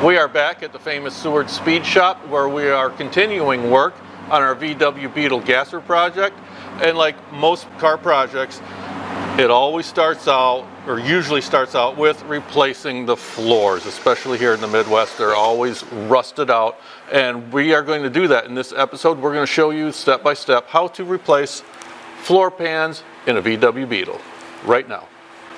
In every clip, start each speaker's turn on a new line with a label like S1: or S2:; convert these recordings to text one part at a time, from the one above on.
S1: We are back at the famous Seward Speed Shop where we are continuing work on our VW Beetle gasser project. And like most car projects, it always starts out, or usually starts out, with replacing the floors, especially here in the Midwest. They're always rusted out, and we are going to do that in this episode. We're going to show you step by step how to replace floor pans in a VW Beetle right now.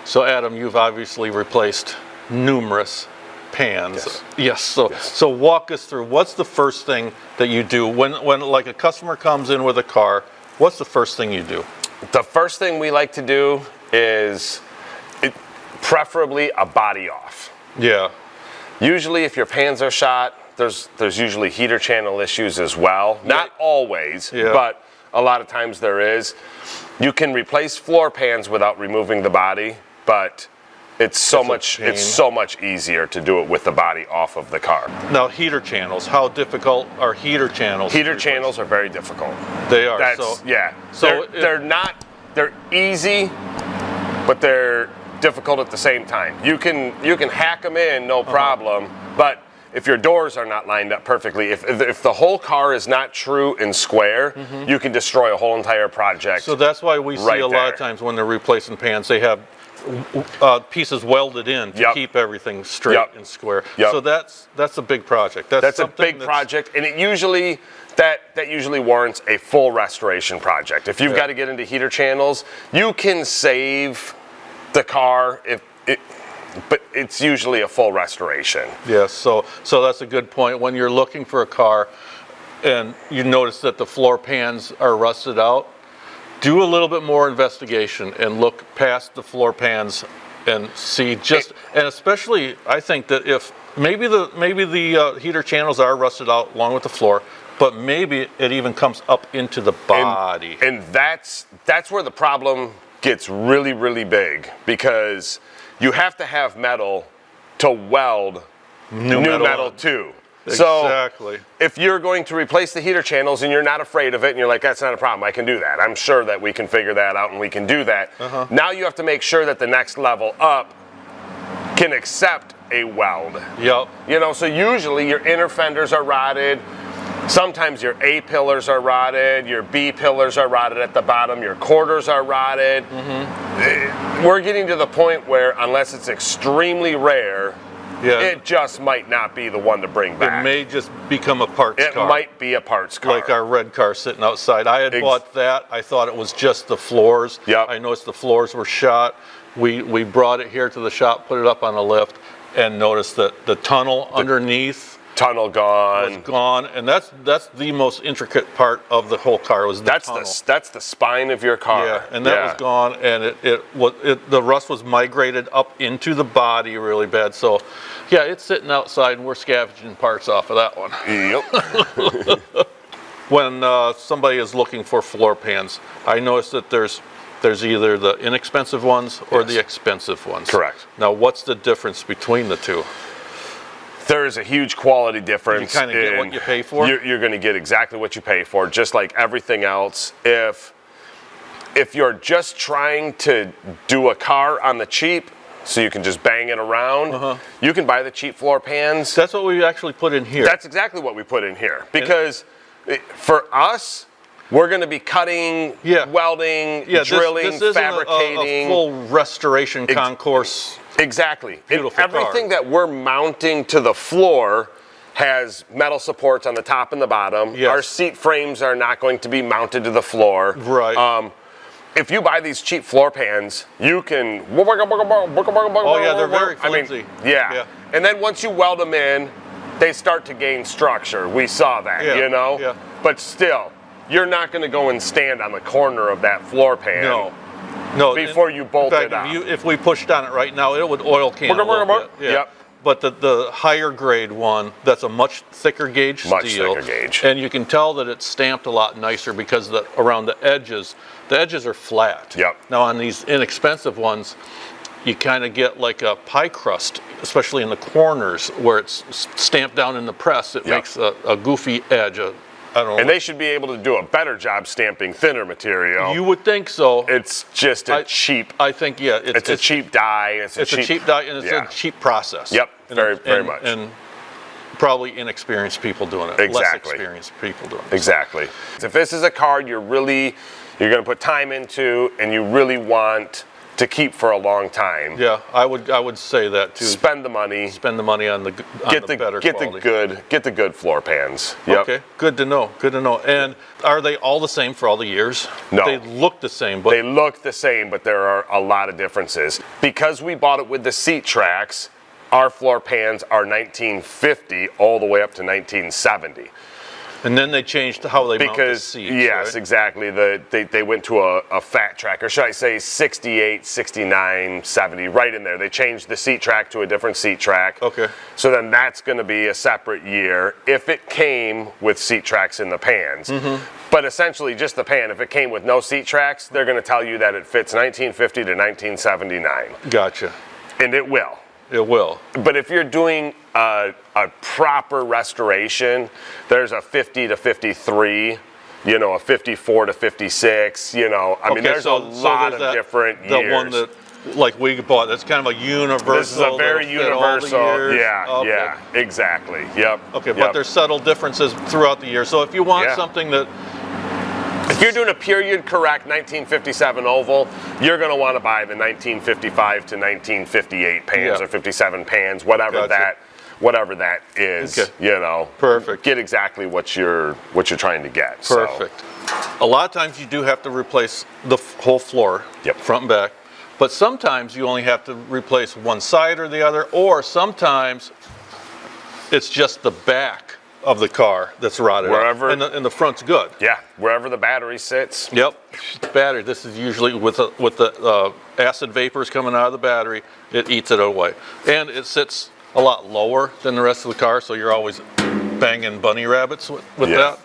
S1: So Adam, you've obviously replaced numerous pans. Yes. So walk us through, what's the first thing that you do when like a customer comes in with a car? What's the first thing you do?
S2: The first thing we like to do is preferably a body off.
S1: Yeah.
S2: Usually if your pans are shot, there's usually heater channel issues as well. Not always, but a lot of times there is. You can replace floor pans without removing the body, but it's so much easier to do it with the body off of the car.
S1: Now heater channels, how difficult are heater channels?
S2: Heater channels are very difficult.
S1: They are.
S2: They're easy, but they're difficult at the same time. You can hack them in, no problem, but if your doors are not lined up perfectly, if the whole car is not true and square, you can destroy a whole entire project.
S1: So that's why we see a lot of times when they're replacing pans, they have pieces welded in to keep everything straight and square. So that's a big project.
S2: That's a big project, and it usually that usually warrants a full restoration project. If you've got to get into heater channels, you can save the car but it's usually a full restoration.
S1: Yes, so that's a good point. When you're looking for a car and you notice that the floor pans are rusted out, do a little bit more investigation and look past the floor pans and see and especially I think that if maybe the heater channels are rusted out along with the floor, but maybe it even comes up into the body.
S2: And that's where the problem gets really, really big, because you have to have metal to weld new metal to.
S1: Exactly.
S2: So if you're going to replace the heater channels and you're not afraid of it and you're like, that's not a problem, I can do that. I'm sure that we can figure that out and we can do that. Now you have to make sure that the next level up can accept a weld.
S1: Yep.
S2: You know, so usually your inner fenders are rotted. Sometimes your A pillars are rotted, your B pillars are rotted at the bottom, your quarters are rotted. We're getting to the point where, unless it's extremely rare, it just might not be the one to bring back.
S1: It may just become a parts car.
S2: It might be a parts car.
S1: Like our red car sitting outside. I had bought that. I thought it was just the floors. I noticed the floors were shot. We brought it here to the shop, put it up on a lift, and noticed that the tunnel underneath
S2: was
S1: gone, and that's the most intricate part of the whole car, was the tunnel.
S2: That's the spine of your car.
S1: Yeah, and that was gone, and the rust was migrated up into the body really bad. So yeah, it's sitting outside and we're scavenging parts off of that one.
S2: Yep.
S1: When somebody is looking for floor pans, I noticed that there's either the inexpensive ones or the expensive ones.
S2: Correct.
S1: Now what's the difference between the two?
S2: There is a huge quality difference.
S1: You kind of get what you pay for?
S2: You're going to get exactly what you pay for, just like everything else. If you're just trying to do a car on the cheap, so you can just bang it around, you can buy the cheap floor pans.
S1: That's what we actually put in here.
S2: That's exactly what we put in here. Because for us, we're going to be cutting, welding, drilling,
S1: this
S2: fabricating.
S1: A full restoration concourse.
S2: Exactly.
S1: Beautiful
S2: and everything that we're mounting to the floor has metal supports on the top and the bottom. Our seat frames are not going to be mounted to the floor.
S1: Right.
S2: If you buy these cheap floor pans, you can...
S1: Oh yeah, they're very flimsy.
S2: Yeah. And then once you weld them in, they start to gain structure. We saw that, you know?
S1: Yeah.
S2: But still, you're not going to go and stand on the corner of that floor pan. No, before you bolt it out.
S1: If we pushed on it right now, it would oil can a little bit.
S2: Yep.
S1: But the higher grade one, that's a much thicker gauge steel.
S2: Much thicker gauge.
S1: And you can tell that it's stamped a lot nicer because around the edges are flat.
S2: Yep.
S1: Now on these inexpensive ones, you kind of get like a pie crust, especially in the corners where it's stamped down in the press. It makes a goofy edge,
S2: And they should be able to do a better job stamping thinner material.
S1: You would think so.
S2: It's just cheap.
S1: I think
S2: it's a cheap die. It's a cheap
S1: die, and it's a cheap process.
S2: Yep, very much.
S1: And probably inexperienced people doing it.
S2: Exactly.
S1: Less experienced people doing it.
S2: Exactly. If this is a car you're going to put time into and you really want to keep for a long time.
S1: Yeah, I would say that too.
S2: Spend the money.
S1: Spend the money on the better quality.
S2: Get the good floor pans. Yep.
S1: Okay, good to know. Good to know. And are they all the same for all the years?
S2: No.
S1: They look the same, but
S2: they look the same, but there are a lot of differences. Because we bought it with the seat tracks, our floor pans are 1950 all the way up to 1970.
S1: And then they changed how they mount the seats.
S2: Yes,
S1: right?
S2: exactly. They went to a fat track, or should I say 68, 69, 70, right in there. They changed the seat track to a different seat track.
S1: Okay.
S2: So then that's going to be a separate year if it came with seat tracks in the pans. Mm-hmm. But essentially just the pan. If it came with no seat tracks, they're going to tell you that it fits 1950 to 1979.
S1: Gotcha.
S2: And it will.
S1: It will.
S2: But if you're doing a proper restoration, there's a 50 to 53, a 54 to 56, I mean, there's a lot of different years.
S1: The one that, like we bought, that's kind of a universal.
S2: This is a very universal. Yeah, exactly. Yep.
S1: Okay, but there's subtle differences throughout the year. So if you want something that,
S2: if you're doing a period correct 1957 oval, you're going to want to buy the 1955 to 1958 pans or 57 pans, whatever that is. Okay.
S1: Perfect.
S2: Get exactly what you're trying to get.
S1: Perfect. So. A lot of times you do have to replace the whole floor, front and back. But sometimes you only have to replace one side or the other, or sometimes it's just the back of the car that's rotted
S2: wherever
S1: out. And the front's good.
S2: Yeah, wherever the battery sits.
S1: Yep, battery. This is usually with the acid vapors coming out of the battery, it eats it away, and it sits a lot lower than the rest of the car, so you're always banging bunny rabbits with that.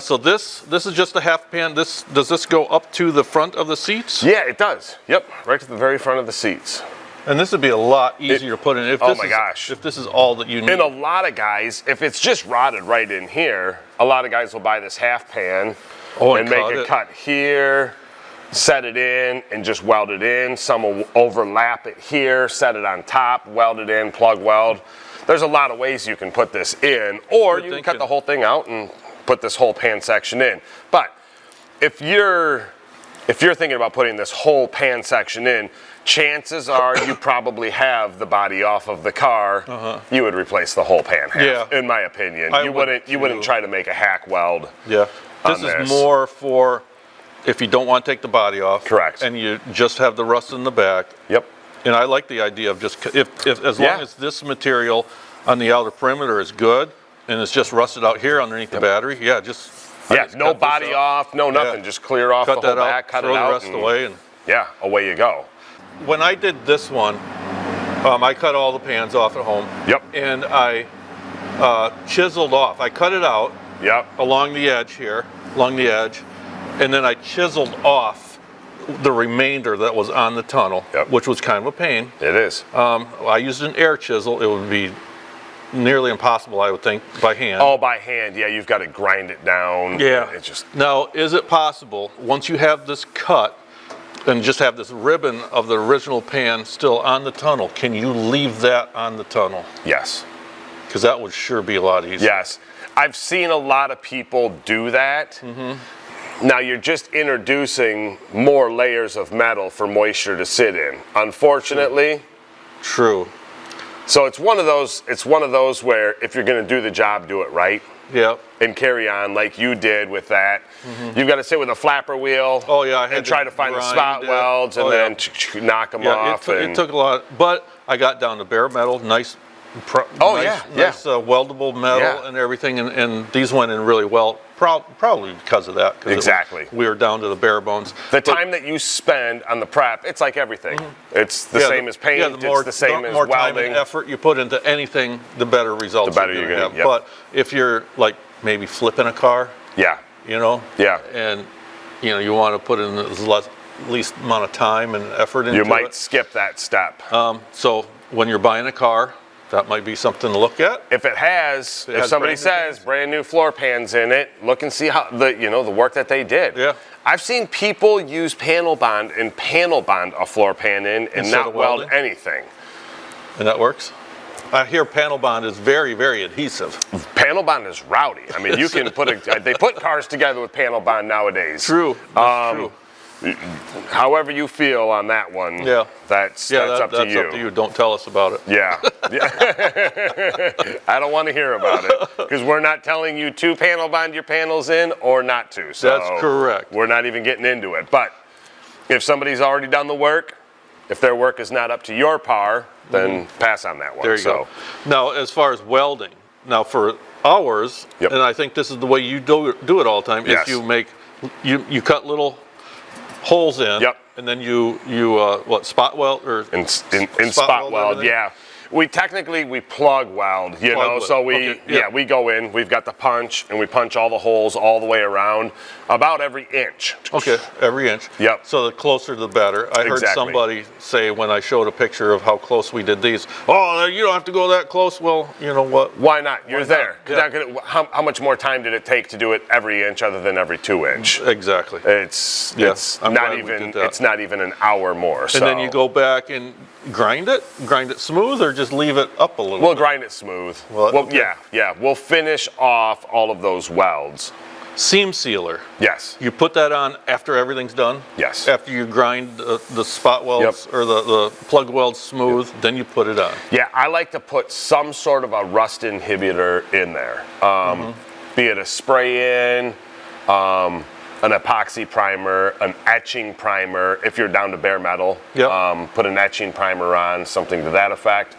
S1: So this is just a half pan. Does this go up to the front of the seats?
S2: Yeah, it does. Yep, right to the very front of the seats.
S1: And this would be a lot easier to put in if this is all that you need.
S2: And a lot of guys, if it's just rotted right in here, a lot of guys will buy this half pan and make a cut here, set it in, and just weld it in. Some will overlap it here, set it on top, weld it in, plug weld. There's a lot of ways you can put this in, or you can cut the whole thing out and put this whole pan section in. But if you're thinking about putting this whole pan section in, chances are you probably have the body off of the car. You would replace the whole pan half, in my opinion. You wouldn't try to make a hack weld. Yeah.
S1: This is more for if you don't want to take the body off.
S2: Correct.
S1: And you just have the rust in the back.
S2: Yep.
S1: And I like the idea of just as long as this material on the outer perimeter is good and it's just rusted out here underneath the battery,
S2: no body off, no nothing, just clear off the whole back, cut it out,
S1: throw the rest away, and
S2: away you go.
S1: When I did this one, I cut all the pans off at home.
S2: Yep.
S1: And I chiseled off. I cut it out.
S2: Yep.
S1: Along the edge here, and then I chiseled off the remainder that was on the tunnel, which was kind of a pain.
S2: It is.
S1: I used an air chisel. It would be nearly impossible, I would think, by hand.
S2: Oh, by hand, yeah, you've got to grind it down.
S1: Yeah.
S2: It just...
S1: Now, is it possible, once you have this cut, and just have this ribbon of the original pan still on the tunnel, can you leave that on the tunnel?
S2: Yes.
S1: Because that would sure be a lot easier.
S2: Yes. I've seen a lot of people do that. Mm-hmm. Now you're just introducing more layers of metal for moisture to sit in. Unfortunately.
S1: True.
S2: So it's one of those where if you're going to do the job, do it right.
S1: Yep.
S2: And carry on like you did with that. Mm-hmm. You've got to sit with a flapper wheel.
S1: Oh yeah, I had
S2: and try to find the spot welds and then knock them off.
S1: It took a lot, but I got down to bare metal, nice weldable metal and everything, and these went in really well. Probably because of that.
S2: Exactly.
S1: We were down to the bare bones.
S2: Time that you spend on the prep, it's like everything. Mm-hmm. It's the same as paint. It's the same as welding.
S1: The more time and effort you put into anything, the better results.
S2: The better you're going to have. Yep.
S1: But if you're like maybe flipping a car, and you want to put in the least amount of time and effort into it.
S2: You might skip that step.
S1: So when you're buying a car, that might be something to look at.
S2: If somebody says brand new floor pans in it, look and see how the work that they did.
S1: Yeah.
S2: I've seen people use panel bond a floor pan in and not weld anything.
S1: And that works? I hear panel bond is very, very adhesive.
S2: Panel bond is rowdy. I mean, you can they put cars together with panel bond nowadays.
S1: True. That's true.
S2: However you feel on that one, that's up to you.
S1: That's up to you. Don't tell us about it.
S2: Yeah. I don't want to hear about it because we're not telling you to panel bond your panels in or not to. So
S1: that's correct.
S2: We're not even getting into it. But if somebody's already done the work, if their work is not up to your par, then pass on that one.
S1: There you go. Now, as far as welding, now for ours, and I think this is the way you do it all the time, is you make you cut little holes in, and then you spot weld or
S2: in spot weld, We plug weld, you know, so we go in, we've got the punch, and we punch all the holes all the way around, about every inch.
S1: Okay, every inch.
S2: Yep.
S1: So the closer the better. I heard somebody say when I showed a picture of how close we did these, oh, you don't have to go that close. Well, you know what?
S2: Why not? You're there. How much more time did it take to do it every inch other than every 2 inch?
S1: Exactly.
S2: It's not even an hour more.
S1: And then you go back and grind it smooth, or just leave it up a little
S2: We'll
S1: bit?
S2: grind it smooth. We'll finish off all of those welds.
S1: Seam sealer.
S2: Yes.
S1: You put that on after everything's done?
S2: Yes.
S1: After you grind the spot welds or the plug welds smooth, then you put it on?
S2: Yeah, I like to put some sort of a rust inhibitor in there. Be it a spray-in, an epoxy primer, an etching primer, if you're down to bare metal. Put an etching primer on, something to that effect.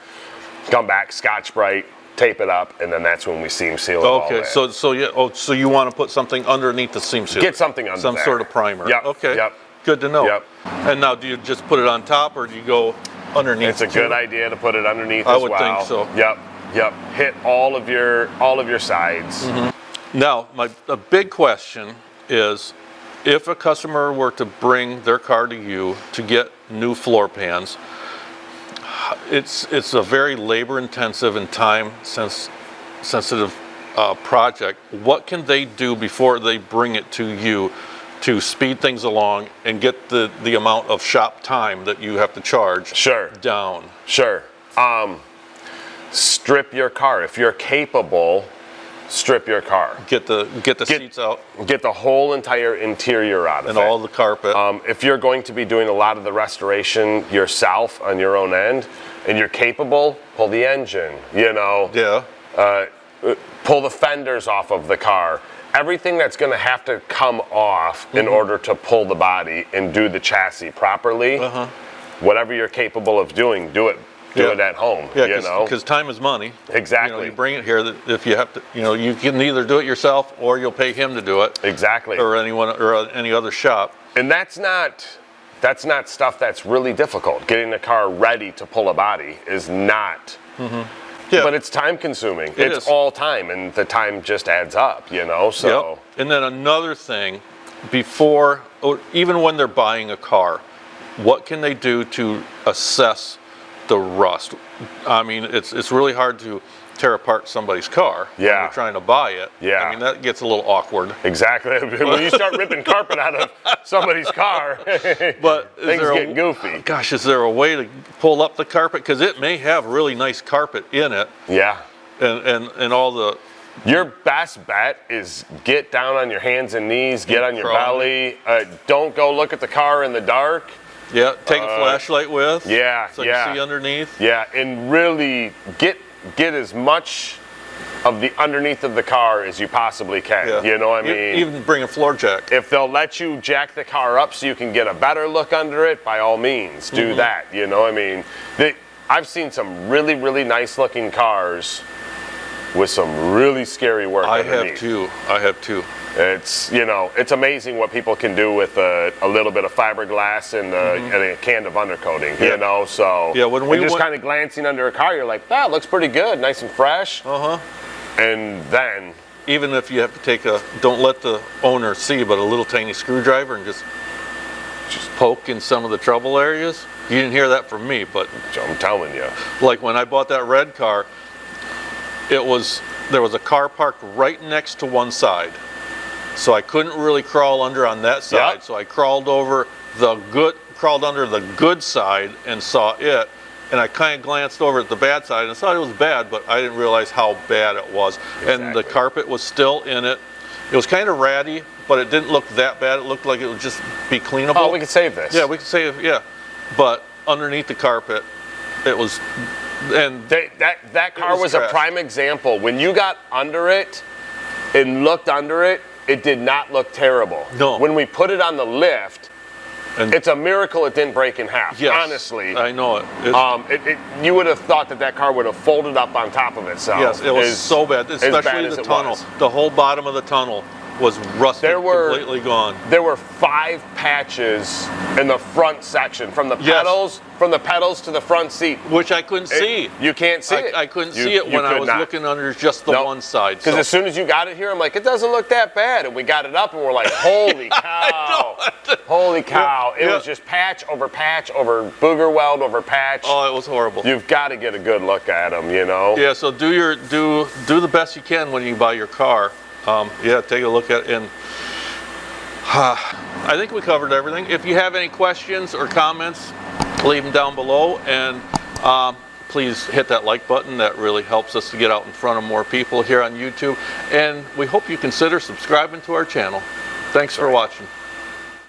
S2: Come back, Scotch-Brite, tape it up, and then that's when we seam seal it all in.
S1: So you want to put something underneath the seam sealer?
S2: Get something under
S1: some
S2: there.
S1: sort of primer.
S2: Yep.
S1: Okay.
S2: Yep.
S1: Good to know.
S2: Yep.
S1: And now, do you just put it on top, or do you go underneath?
S2: It's a good idea to put it underneath
S1: I
S2: as
S1: would
S2: well.
S1: think so.
S2: Yep. Hit all of your sides.
S1: Now, a big question is, if a customer were to bring their car to you to get new floor pans, it's a very labor-intensive and time-sensitive project. What can they do before they bring it to you to speed things along and get the amount of shop time that you have to charge down?
S2: Sure. Strip your car. If you're capable, strip your car.
S1: Get the seats out.
S2: Get the whole entire interior out of it.
S1: And all the carpet.
S2: If you're going to be doing a lot of the restoration yourself on your own end, and you're capable, pull the engine, pull the fenders off of the car. Everything that's going to have to come off in order to pull the body and do the chassis properly, whatever you're capable of doing, do it. Do it at home,
S1: because time is money.
S2: Exactly.
S1: You bring it here. If you have to, you can either do it yourself or you'll pay him to do it.
S2: Exactly.
S1: Or anyone or any other shop.
S2: And that's not stuff that's really difficult. Getting the car ready to pull a body is not. But it's time consuming. It's all time, and the time just adds up, so.
S1: Yep. And then another thing, before, or even when they're buying a car, what can they do to assess the rust? I mean, it's really hard to tear apart somebody's car when you're trying to buy it. I mean, that gets a little awkward.
S2: Exactly. When you start ripping carpet out of somebody's car,
S1: but
S2: things get goofy.
S1: Gosh, is there a way to pull up the carpet? Because it may have really nice carpet in it.
S2: Yeah.
S1: And all the...
S2: Your best bet is get down on your hands and knees, get on your belly. Don't go look at the car in the dark.
S1: Yeah, take a flashlight with. So you see underneath.
S2: Yeah, and really get as much of the underneath of the car as you possibly can. You know what I mean?
S1: Even bring a floor jack.
S2: If they'll let you jack the car up so you can get a better look under it, by all means, do that. You know what I mean? I've seen some really, really nice looking cars with some really scary work underneath.
S1: I have too.
S2: It's, it's amazing what people can do with a little bit of fiberglass and a can of undercoating, so. Yeah, when we just kind of glancing under a car, you're like, that looks pretty good, nice and fresh. And then.
S1: Even if you have to take don't let the owner see, but a little tiny screwdriver and just poke in some of the trouble areas. You didn't hear that from me, but.
S2: I'm telling you.
S1: Like when I bought that red car, there was a car parked right next to one side. So I couldn't really crawl under on that side. So I crawled under the good side and saw it. and I kind of glanced over at the bad side and I thought it was bad, but I didn't realize how bad it was. Exactly. And the carpet was still in it. It was kind of ratty, but it didn't look that bad. It looked like it would just be cleanable.
S2: Oh, we could save this.
S1: Yeah, we could save, yeah. But underneath the carpet, it was, and
S2: that car was a prime example. When you got under it and looked under it, it did not look terrible.
S1: No.
S2: When we put it on the lift, and it's a miracle it didn't break in half.
S1: Yes,
S2: honestly,
S1: I know it.
S2: You would have thought that car would have folded up on top of itself.
S1: Yes, it was so bad, especially the tunnel. The whole bottom of the tunnel was rusted, completely gone.
S2: There were 5 patches in the front section, from the pedals, to the front seat,
S1: which I couldn't see.
S2: You can't see it.
S1: I couldn't see it when I was looking under just the one side.
S2: Because as soon as you got it here, I'm like, it doesn't look that bad, and we got it up, and we're like, holy cow, holy cow! It was just patch over booger weld over patch.
S1: Oh, it was horrible.
S2: You've got to get a good look at them, you know.
S1: Yeah. So do the best you can when you buy your car. Yeah, take a look at it, and I think we covered everything. If you have any questions or comments, leave them down below, and please hit that like button. That really helps us to get out in front of more people here on YouTube, and we hope you consider subscribing to our channel. Thanks for watching.